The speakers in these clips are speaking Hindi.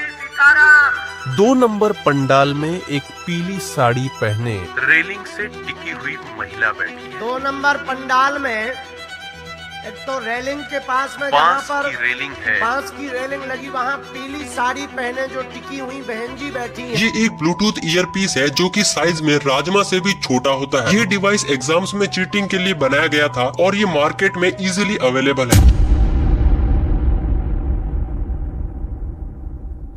सीताराम। 2 नंबर पंडाल में एक पीली साड़ी पहने रेलिंग से टिकी हुई महिला बैठी है। 2 नंबर पंडाल में एक तो रेलिंग के पास में जहाँ बांस पर की रेलिंग है। बांस की रेलिंग लगी, वहाँ पीली साड़ी पहने जो टिकी हुई बहन जी बैठी है। ये एक ब्लूटूथ ईयरपीस है जो कि साइज में राजमा से भी छोटा होता है। ये डिवाइस एग्जाम्स में चीटिंग के लिए बनाया गया था और ये मार्केट में इजीली अवेलेबल है।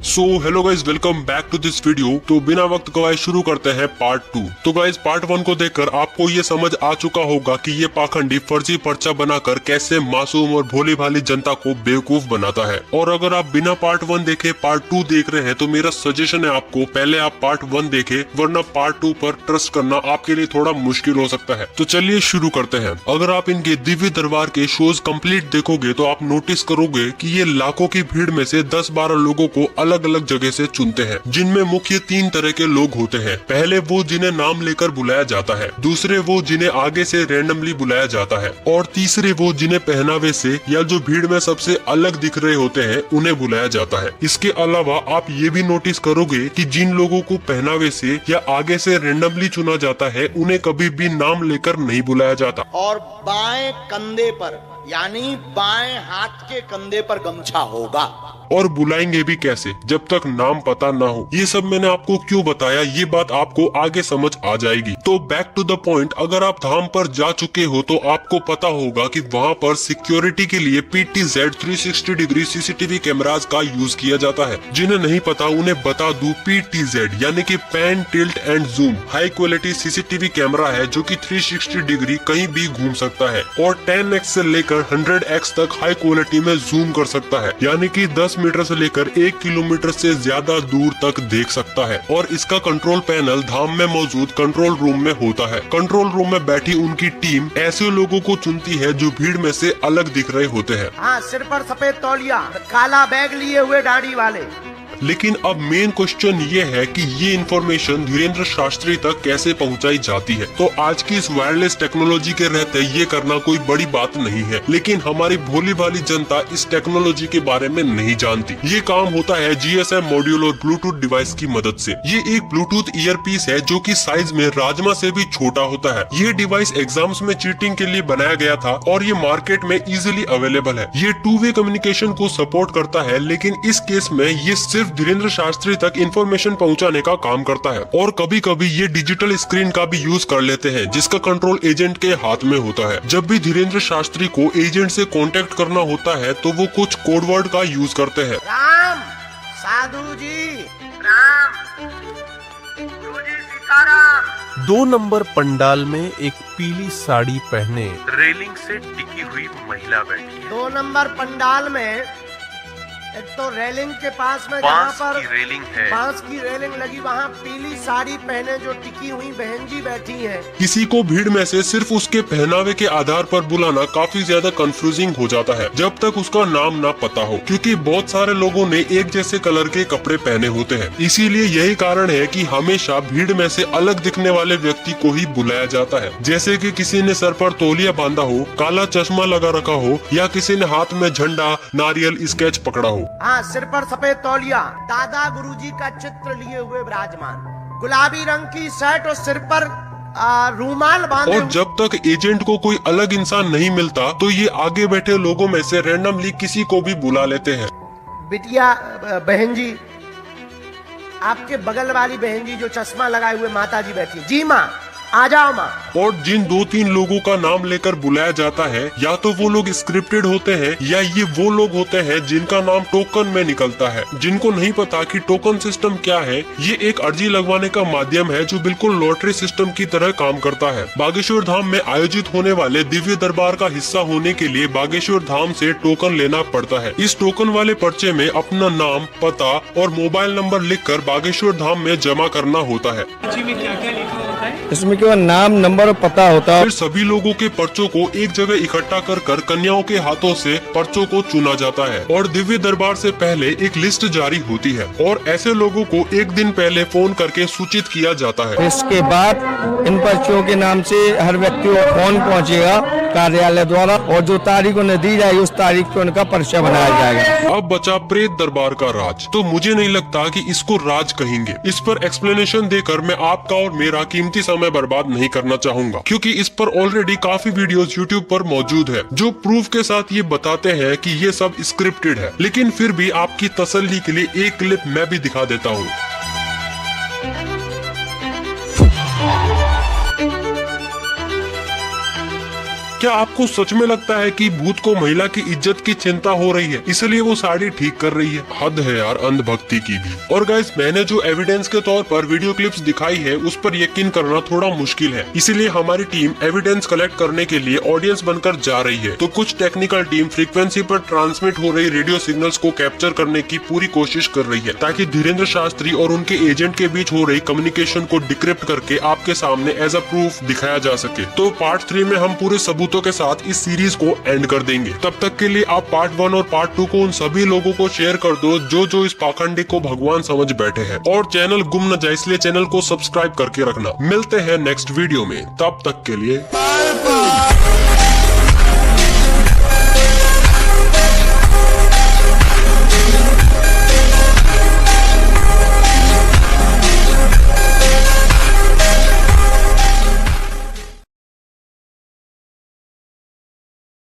So hello guys, welcome back to this video. तो बिना वक्त गवाए शुरू करते हैं पार्ट 2। तो गाइज पार्ट 1 को देखकर आपको ये समझ आ चुका होगा कि ये पाखंडी फर्जी पर्चा बनाकर कैसे मासूम और भोली भाली जनता को बेवकूफ बनाता है। और अगर आप बिना पार्ट 1 देखे पार्ट 2 देख रहे हैं तो मेरा सजेशन है आपको पहले आप पार्ट 1 देखे, वरना पार्ट 2 पर ट्रस्ट करना आपके लिए थोड़ा मुश्किल हो सकता है। तो चलिए शुरू करते हैं। अगर आप इनके दिव्य दरबार के शोज कंप्लीट देखोगे तो आप नोटिस करोगे कि ये लाखों की भीड़ में से 10-12 लोगों को अलग अलग जगह से चुनते हैं, जिनमें मुख्य 3 तरह के लोग होते हैं। पहले वो जिन्हें नाम लेकर बुलाया जाता है, दूसरे वो जिन्हें आगे से रैंडमली बुलाया जाता है, और तीसरे वो जिन्हें पहनावे से या जो भीड़ में सबसे अलग दिख रहे होते हैं उन्हें बुलाया जाता है। इसके अलावा आप ये भी नोटिस करोगे कि जिन लोगों को पहनावे से या आगे से रैंडमली चुना जाता है उन्हें कभी भी नाम लेकर नहीं बुलाया जाता। और बाएं कंधे पर यानी बाएं हाथ के कंधे पर गमछा होगा। और बुलाएंगे भी कैसे जब तक नाम पता ना हो। ये सब मैंने आपको क्यों बताया, ये बात आपको आगे समझ आ जाएगी। तो बैक टू द पॉइंट, अगर आप धाम पर जा चुके हो तो आपको पता होगा कि वहाँ पर सिक्योरिटी के लिए PTZ 360 डिग्री CCTV कैमरास का यूज किया जाता है। जिन्हें नहीं पता उन्हें बता दूं, PTZ यानी कि pan tilt and zoom high quality CCTV camera है जो कि 360 डिग्री कहीं भी घूम सकता है और 10x से लेकर 100x तक हाई क्वालिटी में जूम कर सकता है, यानी कि 10 मीटर से लेकर 1 किलोमीटर से ज्यादा दूर तक देख सकता है। और इसका कंट्रोल पैनल धाम में मौजूद कंट्रोल रूम में होता है। कंट्रोल रूम में बैठी उनकी टीम ऐसे लोगों को चुनती है जो भीड़ में से अलग दिख रहे होते हैं। हाँ, सिर पर सफेद तौलिया, काला बैग लिए हुए दाढ़ी वाले। लेकिन अब मेन क्वेश्चन ये है कि ये इन्फॉर्मेशन धीरेन्द्र शास्त्री तक कैसे पहुंचाई जाती है। तो आज की इस वायरलेस टेक्नोलॉजी के रहते ये करना कोई बड़ी बात नहीं है, लेकिन हमारी भोली भाली जनता इस टेक्नोलॉजी के बारे में नहीं जानती। ये काम होता है GSM मॉड्यूल और ब्लूटूथ डिवाइस की मदद से। ये एक ब्लूटूथ ईयरपीस है जो कि साइज में राजमा से भी छोटा होता है। ये डिवाइस एग्जाम्स में चीटिंग के लिए बनाया गया था और ये मार्केट में इजिली अवेलेबल है। ये 2-वे कम्युनिकेशन को सपोर्ट करता है, लेकिन इस केस में ये सिर्फ धीरेन्द्र शास्त्री तक इंफॉर्मेशन पहुंचाने का काम करता है। और कभी कभी ये डिजिटल स्क्रीन का भी यूज कर लेते हैं जिसका कंट्रोल एजेंट के हाथ में होता है। जब भी धीरेन्द्र शास्त्री को एजेंट से कांटेक्ट करना होता है तो वो कुछ कोड वर्ड का यूज करते हैं। राम, साधु जी, राम, गुरु जी सीताराम। 2 नंबर पंडाल में एक पीली साड़ी पहने रेलिंग से टिकी हुई महिला बैठी है। 2 नंबर पंडाल में एक तो रेलिंग के पास में जहाँ बांस पर की रेलिंग है। बांस की रेलिंग लगी, वहाँ पीली साड़ी पहने जो टिकी हुई बहन जी बैठी है। किसी को भीड़ में से सिर्फ उसके पहनावे के आधार पर बुलाना काफी ज्यादा कंफ्यूजिंग हो जाता है जब तक उसका नाम ना पता हो, क्योंकि बहुत सारे लोगों ने एक जैसे कलर के कपड़े पहने होते हैं। इसीलिए यही कारण है कि हमेशा भीड़ में से अलग दिखने वाले व्यक्ति को ही बुलाया जाता है। जैसे कि किसी ने सर पर तौलिया बांधा हो, काला चश्मा लगा रखा हो, या किसी ने हाथ में झंडा, नारियल, स्केच पकड़ा हो। हाँ, सिर पर सफेद तौलिया, दादा गुरुजी का चित्र लिए हुए विराजमान, गुलाबी रंग की शर्ट और सिर पर रूमाल बांधे। और जब तक एजेंट को कोई अलग इंसान नहीं मिलता तो ये आगे बैठे लोगों में से रैंडमली किसी को भी बुला लेते हैं। बिटिया, बहन जी, आपके बगल वाली बहन जी जो चश्मा लगाए हुए माता जी बैठी है। जी माँ, आ जाओ माँ। और जिन 2-3 लोगों का नाम लेकर बुलाया जाता है, या तो वो लोग स्क्रिप्टेड होते हैं या ये वो लोग होते हैं जिनका नाम टोकन में निकलता है, जिनको नहीं पता कि टोकन सिस्टम क्या है। ये एक अर्जी लगवाने का माध्यम है जो बिल्कुल लॉटरी सिस्टम की तरह काम करता है। बागेश्वर धाम में आयोजित होने वाले दिव्य दरबार का हिस्सा होने के लिए बागेश्वर धाम से टोकन लेना पड़ता है। इस टोकन वाले पर्चे में अपना नाम, पता और मोबाइल नंबर लिखकर बागेश्वर धाम में जमा करना होता है। इसमें केवल नाम, नंबर और पता होता है। फिर सभी लोगों के पर्चों को एक जगह इकट्ठा कर कन्याओं के हाथों से पर्चों को चुना जाता है और दिव्य दरबार से पहले एक लिस्ट जारी होती है और ऐसे लोगों को एक दिन पहले फोन करके सूचित किया जाता है। इसके बाद इन पर्चियों के नाम से हर व्यक्ति को फोन पहुंचेगा कार्यालय द्वारा, और जो तारीख उन्हें दी जाएगी उस तारीख पे उनका पर्चा बनाया जाएगा। अब बचा प्रेत दरबार का राज, तो मुझे नहीं लगता कि इसको राज कहेंगे। इस पर एक्सप्लेनेशन देकर मैं आपका और मेरा कीमती समय बर्बाद नहीं करना चाहूंगा, क्योंकि इस पर ऑलरेडी काफी वीडियोस यूट्यूब पर मौजूद है जो प्रूफ के साथ ये बताते हैं कि ये सब स्क्रिप्टेड है। लेकिन फिर भी आपकी तसल्ली के लिए एक क्लिप मैं भी दिखा देता हूँ। क्या आपको सच में लगता है कि भूत को महिला की इज्जत की चिंता हो रही है, इसलिए वो साड़ी ठीक कर रही है? हद है यार अंधभक्ति की भी। और गाइस, मैंने जो एविडेंस के तौर पर वीडियो क्लिप्स दिखाई है उस पर यकीन करना थोड़ा मुश्किल है, इसीलिए हमारी टीम एविडेंस कलेक्ट करने के लिए ऑडियंस बनकर जा रही है। तो कुछ टेक्निकल टीम फ्रीक्वेंसी पर ट्रांसमिट हो रही रेडियो सिग्नल्स को कैप्चर करने की पूरी कोशिश कर रही है, ताकि धीरेन्द्र शास्त्री और उनके एजेंट के बीच हो रही कम्युनिकेशन को डिक्रिप्ट करके आपके सामने एज अ प्रूफ दिखाया जा सके। तो पार्ट 3 में हम पूरे सबूत के साथ इस सीरीज को एंड कर देंगे। तब तक के लिए आप पार्ट 1 और पार्ट 2 को उन सभी लोगों को शेयर कर दो जो इस पाखंडी को भगवान समझ बैठे हैं। और चैनल गुम न जाए इसलिए चैनल को सब्सक्राइब करके रखना। मिलते हैं नेक्स्ट वीडियो में, तब तक के लिए